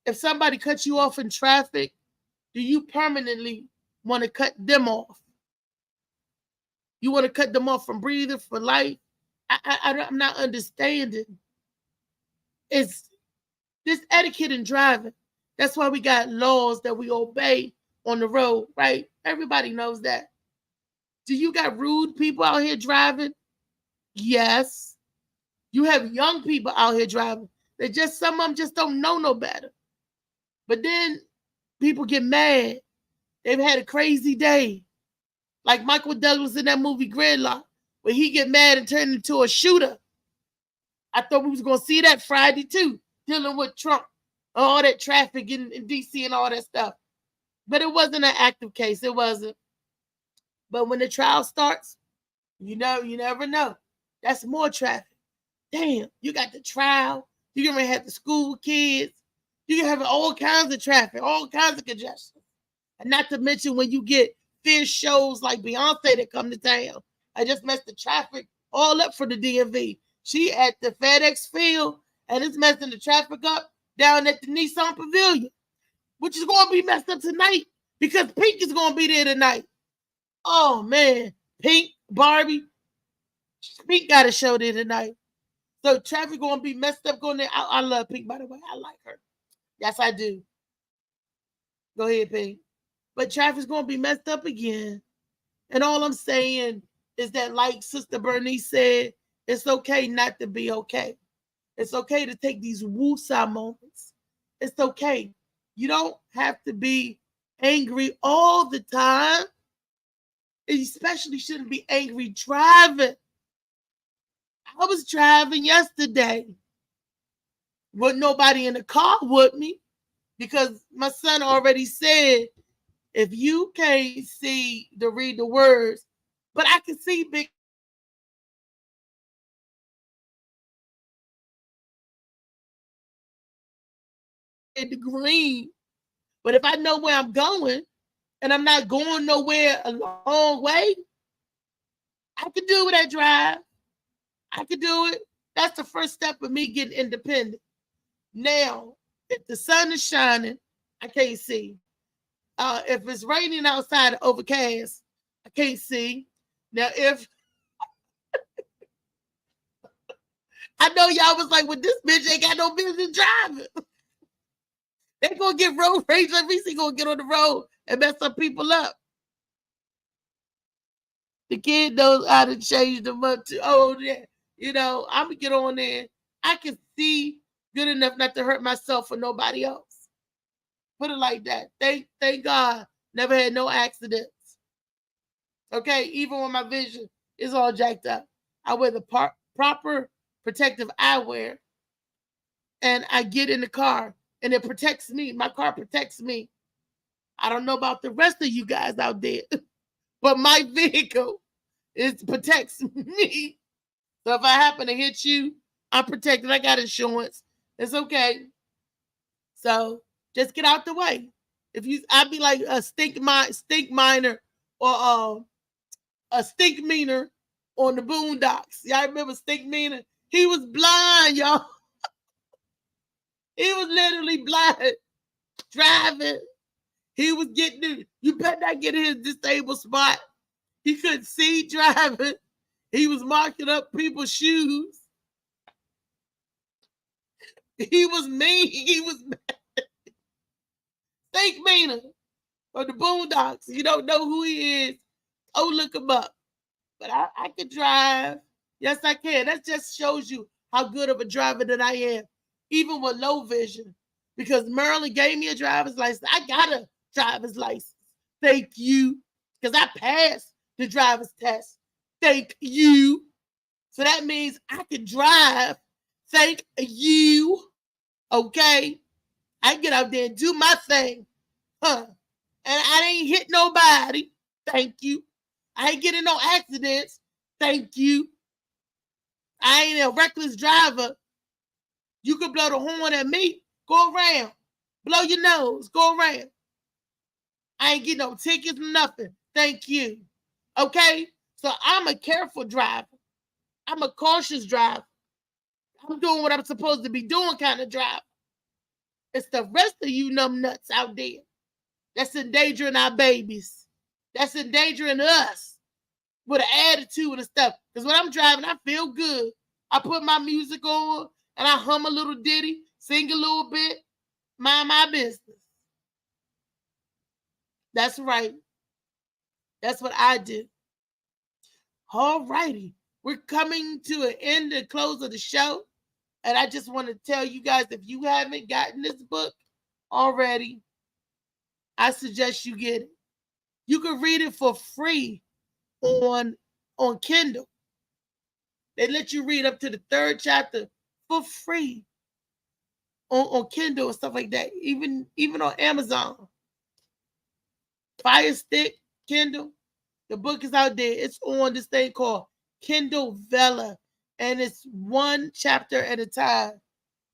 If somebody cuts you off in traffic, do you permanently want to cut them off? You want to cut them off from breathing, for life? I'm not understanding. It's this etiquette in driving. That's why we got laws that we obey on the road, right? Everybody knows that. Do you got rude people out here driving? Yes. You have young people out here driving. Some of them just don't know no better. But then people get mad. They've had a crazy day. Like Michael Douglas in that movie Gridlock, where he get mad and turn into a shooter. I thought we was going to see that Friday too, dealing with Trump, all that traffic in D.C. and all that stuff. But it wasn't an active case. It wasn't. But when the trial starts, you never know. That's more traffic. Damn, you got the trial. You're going to have the school kids. You're going to have all kinds of traffic, all kinds of congestion. And not to mention when you get fierce shows like Beyonce that come to town. I just messed the traffic all up for the DMV. She at the FedEx Field, and it's messing the traffic up down at the Nissan Pavilion, which is going to be messed up tonight because Pink is going to be there tonight. Oh, man. Pink, Barbie. Pink got a show there tonight. So traffic going to be messed up going there. I love Pink, by the way. I like her. Yes, I do. Go ahead, Pink. But traffic's going to be messed up again. And all I'm saying is that, like Sister Bernice said, it's okay not to be okay. It's okay to take these woosah moments. It's okay. You don't have to be angry all the time. You especially shouldn't be angry driving. I was driving yesterday with nobody in the car with me because my son already said, if you can't see to read the words, but I can see big in the green. But if I know where I'm going and I'm not going nowhere a long way, I can do it at drive. I can do it. That's the first step of me getting independent. Now, if the sun is shining, I can't see. If it's raining outside, overcast, I can't see. Now, if I know y'all was like, well, this bitch ain't got no business driving. They're going to get road rage. Let me see, going to get on the road and mess some people up. The kid knows how to change them up to, oh, yeah. You know, I'm going to get on there. I can see good enough not to hurt myself or nobody else. Put it like that. Thank God. Never had no accidents. Okay, even when my vision is all jacked up. I wear the proper protective eyewear. And I get in the car. And it protects me. My car protects me. I don't know about the rest of you guys out there. But my vehicle, it protects me. So if I happen to hit you, I'm protected. I got insurance. It's okay. So just get out the way. I'd be like a stink miner or a stink meaner on the Boondocks. Y'all remember Stink Meaner? He was blind, y'all. He was literally blind driving. He was you better not get in his disabled spot. He couldn't see driving. He was marking up people's shoes. He was mean. He was mad. Stink Meaner on the Boondocks. You don't know who he is. Oh, look him up. But I can drive. Yes, I can. That just shows you how good of a driver that I am, even with low vision. Because Maryland gave me a driver's license. I got a driver's license. Thank you. Because I passed the driver's test. Thank you. So that means I can drive. Thank you. Okay? I get out there and do my thing. And I ain't hit nobody. Thank you. I ain't getting no accidents. Thank you. I ain't a reckless driver. You can blow the horn at me. Go around. Blow your nose. Go around. I ain't getting no tickets, nothing. Thank you. Okay? So I'm a careful driver. I'm a cautious driver. I'm doing what I'm supposed to be doing kind of driver. It's the rest of you numbnuts out there that's endangering our babies. That's endangering us with an attitude and stuff. Because when I'm driving, I feel good. I put my music on and I hum a little ditty, sing a little bit, mind my business. That's right. That's what I do. All righty. We're coming to an end and close of the show. And I just want to tell you guys, if you haven't gotten this book already, I suggest you get it. You can read it for free on Kindle. They let you read up to the 3rd chapter for free on Kindle and stuff like that. Even on Amazon. Fire Stick, Kindle. The book is out there. It's on this thing called Kindle Vella. And it's one chapter at a time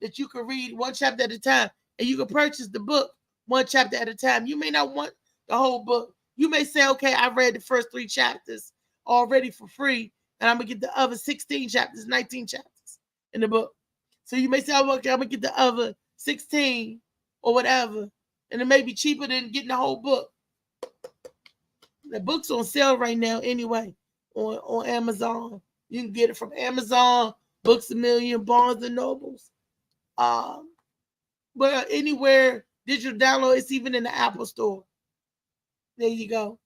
that you can read, one chapter at a time. And you can purchase the book one chapter at a time. You may not want the whole book. You may say, okay, I read the first 3 chapters already for free, and I'm going to get the other 16 chapters, 19 chapters in the book. So you may say, oh, okay, I'm going to get the other 16 or whatever, and it may be cheaper than getting the whole book. The book's on sale right now anyway on Amazon. You can get it from Amazon, Books A Million, Barnes and Nobles. But anywhere digital download, it's even in the Apple store. There you go.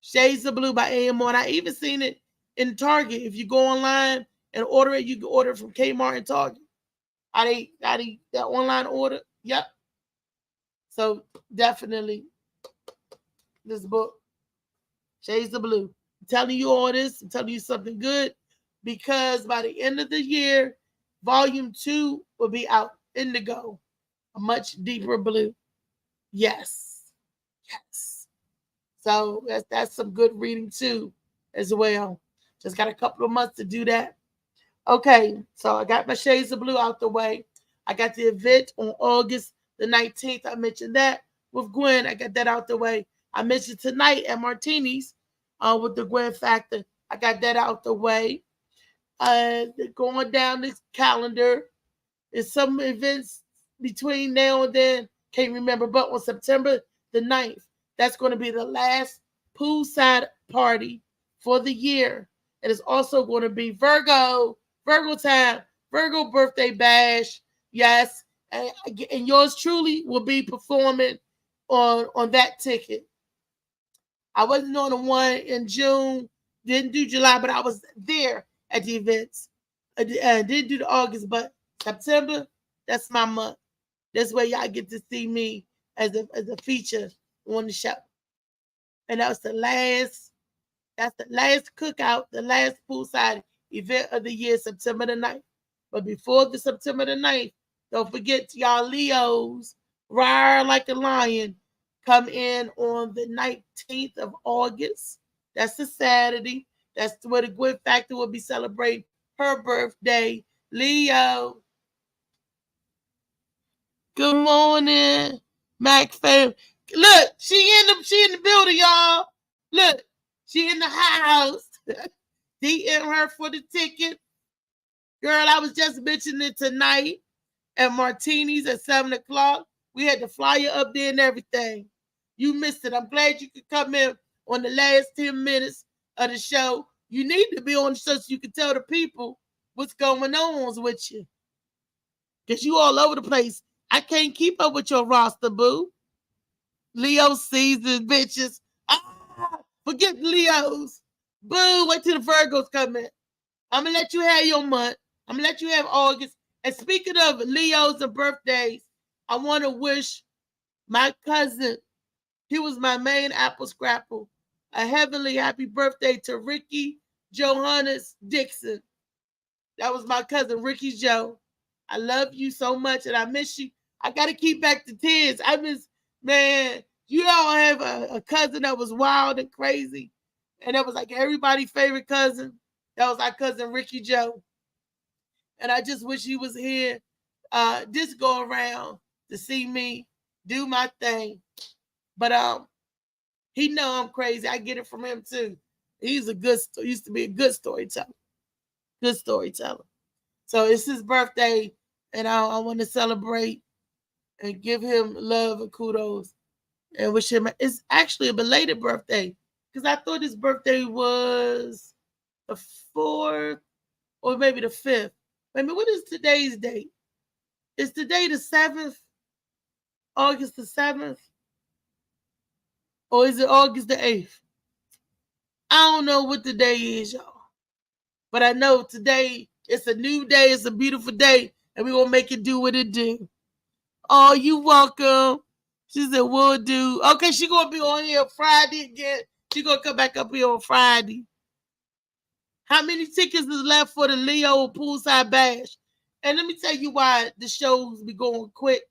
Shades of Blue by A.M. I even seen it in Target. If you go online and order it, you can order it from Kmart and Target. That online order. Yep. So definitely this book, Shades of Blue. I'm telling you all this. I'm telling you something good. because by the end of the year, volume 2 will be out. Indigo, a much deeper blue. Yes. So that's some good reading too, as well. Just got a couple of months to do that. Okay, so I got my shades of blue out the way. I got the event on August the 19th. I mentioned that with Gwen. I got that out the way. I mentioned tonight at Martini's with the Gwen Factor. I got that out the way. Going down this calendar, there's some events between now and then. Can't remember, but on September the 9th, that's going to be the last poolside party for the year. It is also going to be Virgo time, Virgo birthday bash. Yes, and yours truly will be performing on that ticket. I wasn't on the one in June, didn't do July, but I was there at the events. I didn't do the August, but September, that's my month. That's where y'all get to see me as a feature on the show. And that's the last cookout, the last poolside event of the year, September the 9th. But before the September the 9th, don't forget y'all Leos, roar like a lion, come in on the 19th of August. That's a Saturday. That's where the Gwen Factor will be celebrating her birthday. Leo. Good morning, Mac fam. Look, she in the building, y'all. Look, she in the house. DM her for the ticket. Girl, I was just mentioning it tonight at Martini's at 7 o'clock. We had the flyer up there and everything. You missed it. I'm glad you could come in on the last 10 minutes of the show. You need to be on the show so you can tell the people what's going on with you. Because you all over the place. I can't keep up with your roster, boo. Leo season, bitches. Forget Leos. Boo, wait till the Virgos come in. I'm going to let you have your month. I'm going to let you have August. And speaking of Leos and birthdays, I want to wish my cousin, he was my main apple scrapple, a heavenly happy birthday to Ricky Johannes Dixon. That was my cousin, Ricky Joe. I love you so much and I miss you. I got to keep back the tears. I miss, man, you all have a cousin that was wild and crazy. And that was like everybody's favorite cousin. That was our cousin, Ricky Joe. And I just wish he was here this go around to see me do my thing. But he know I'm crazy. I get it from him too. He's used to be a good storyteller. Good storyteller. So it's his birthday, and I want to celebrate and give him love and kudos and wish him. It's actually a belated birthday because I thought his birthday was the 4th or maybe the 5th. Wait a minute, what is today's date? Is today the 7th? August the 7th? Or is it August the 8th? I don't know what the day is, y'all. But I know today it's a new day. It's a beautiful day. And we're going to make it do what it do. Oh, you welcome. She said, we'll do. Okay, she's going to be on here Friday again. She's going to come back up here on Friday. How many tickets is left for the Leo Poolside Bash? And let me tell you why the shows be going quick.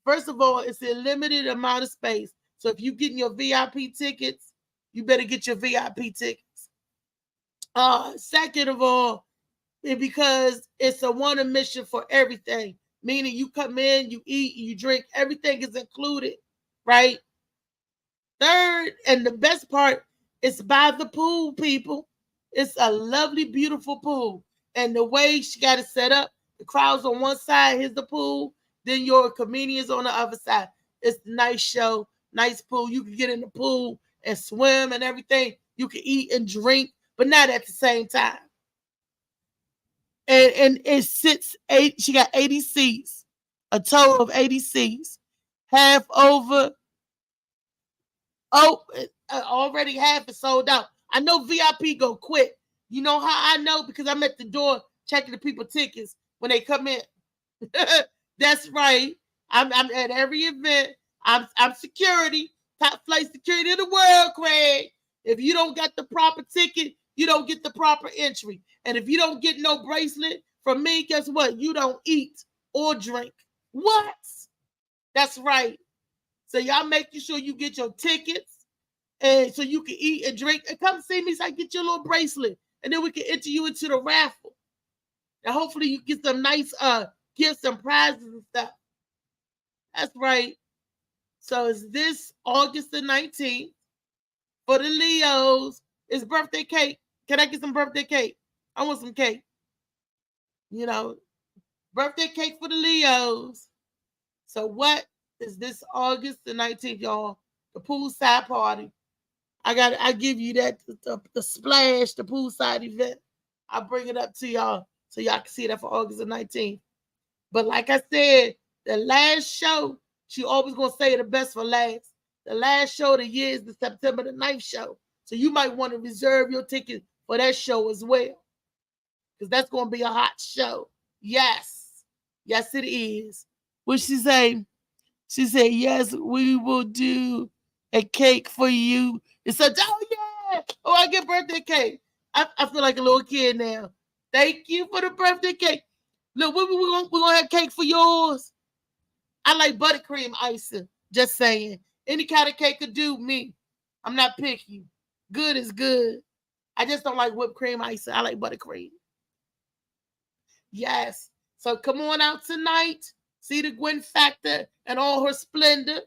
First of all, it's a limited amount of space. So if you're getting your VIP tickets, you better get your VIP tickets. Second of all, because it's a one admission for everything. Meaning you come in, you eat, you drink, everything is included, right? Third, and the best part, it's by the pool, people. It's a lovely, beautiful pool. And the way she got it set up, the crowd's on one side, here's the pool, then your comedians on the other side. It's a nice show, nice pool. You can get in the pool and swim and everything. You can eat and drink, but not at the same time. And it sits she got 80 seats, a total of 80 seats. Half over. Oh, already half is sold out. I know VIP go quick. You know how I know? Because I'm at the door checking the people tickets when they come in. That's right. I'm at every event. I'm security, top flight security in the world, Craig. If you don't got the proper ticket, you don't get the proper entry. And if you don't get no bracelet from me, guess what? You don't eat or drink. What? That's right. So y'all making sure you get your tickets and so you can eat and drink. And come see me so I can get your little bracelet. And then we can enter you into the raffle. And hopefully you get some nice gifts and prizes and stuff. That's right. So it's this August the 19th for the Leos. It's birthday cake. Can I get some birthday cake? I want some cake. You know, birthday cake for the Leos. So what is this August the 19th, y'all? The poolside party. I give you that, the splash, the poolside event. I'll bring it up to y'all so y'all can see that for August the 19th. But like I said, the last show, she always going to say the best for last. The last show of the year is the September the 9th show. So you might want to reserve your ticket for that show as well. Because that's going to be a hot show. Yes. Yes, it is. What she say? She said, yes, we will do a cake for you. It's such, oh, yeah. Oh, I get birthday cake. I feel like a little kid now. Thank you for the birthday cake. Look, we're gonna have cake for yours. I like buttercream icing. Just saying. Any kind of cake could do me. I'm not picky. Good is good. I just don't like whipped cream icing. I like buttercream. Yes. So come on out tonight. See the Gwen Factor and all her splendor.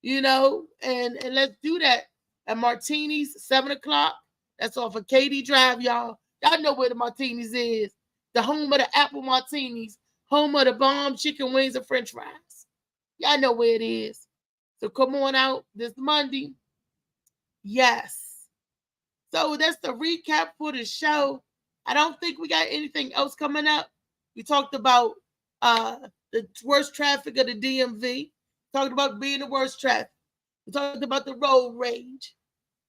You know, and let's do that at Martini's, 7 o'clock. That's off of Katy Drive, y'all. Y'all know where the Martini's is. The home of the apple martinis, home of the bomb chicken wings and french fries. Y'all know where it is. So come on out this Monday. Yes. So that's the recap for the show. I don't think we got anything else coming up. We talked about the worst traffic of the DMV. Talked about being the worst traffic. We talked about the road rage.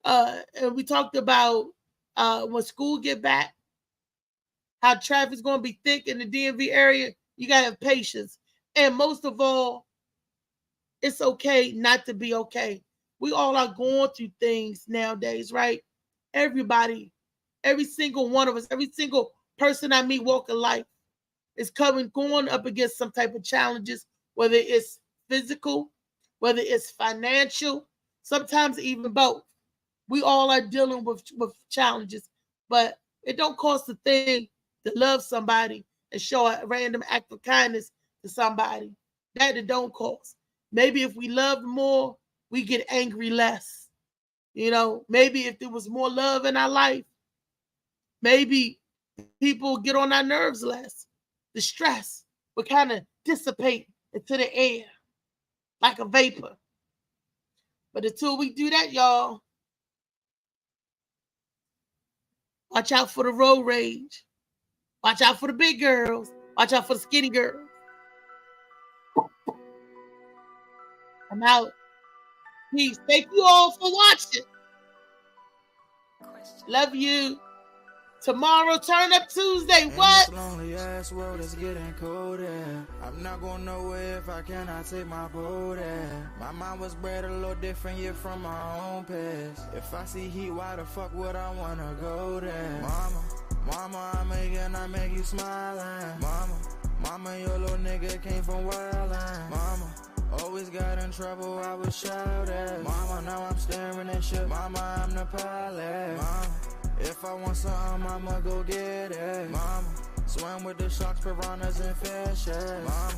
And we talked about when school get back, how traffic's going to be thick in the DMV area. You got to have patience. And most of all, it's okay not to be okay. We all are going through things nowadays, right? Everybody, every single one of us, every single person I meet walking life is going up against some type of challenges, whether it's physical, whether it's financial, sometimes even both. We all are dealing with challenges, but it don't cost a thing to love somebody and show a random act of kindness to somebody. That it don't cost. Maybe if we love more, we get angry less. You know, maybe if there was more love in our life, maybe people get on our nerves less. The stress would kind of dissipate into the air like a vapor. But until we do that, y'all, watch out for the road rage. Watch out for the big girls. Watch out for the skinny girls. I'm out. Peace. Thank you all for watching. Love you. Tomorrow, Turn Up Tuesday. What? This lonely ass world is getting colder. I'm not going nowhere if I cannot take my boat there. My mind was bred a little different, yeah, from my own past. If I see heat, why the fuck would I wanna go there? Mama, I make you smile. Mama, your little nigga came from wildin'. Mama, always got in trouble, I was shouted. Mama, now I'm staring at shit. Mama, I'm the pilot. Mama, if I want something, I'ma go get it. Mama, swim with the sharks, piranhas, and fishes. Mama,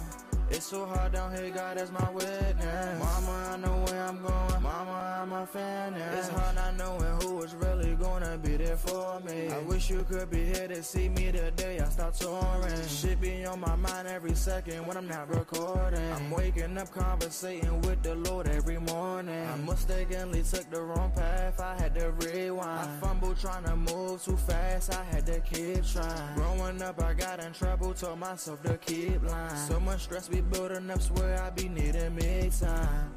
it's so hard down here, God is my witness. Mama, I know where I'm going. Mama, I'm a fan. It's hard not knowing who is really gonna be there for me. I wish you could be here to see me the day I start touring. Shit be on my mind every second when I'm not recording. I'm waking up conversating with the Lord every morning. I mistakenly took the wrong path, I had to rewind. I fumbled trying to move too fast, I had to keep trying. Growing up, I got in trouble, told myself to keep lying. So much stress be building up, swear I be needing me time.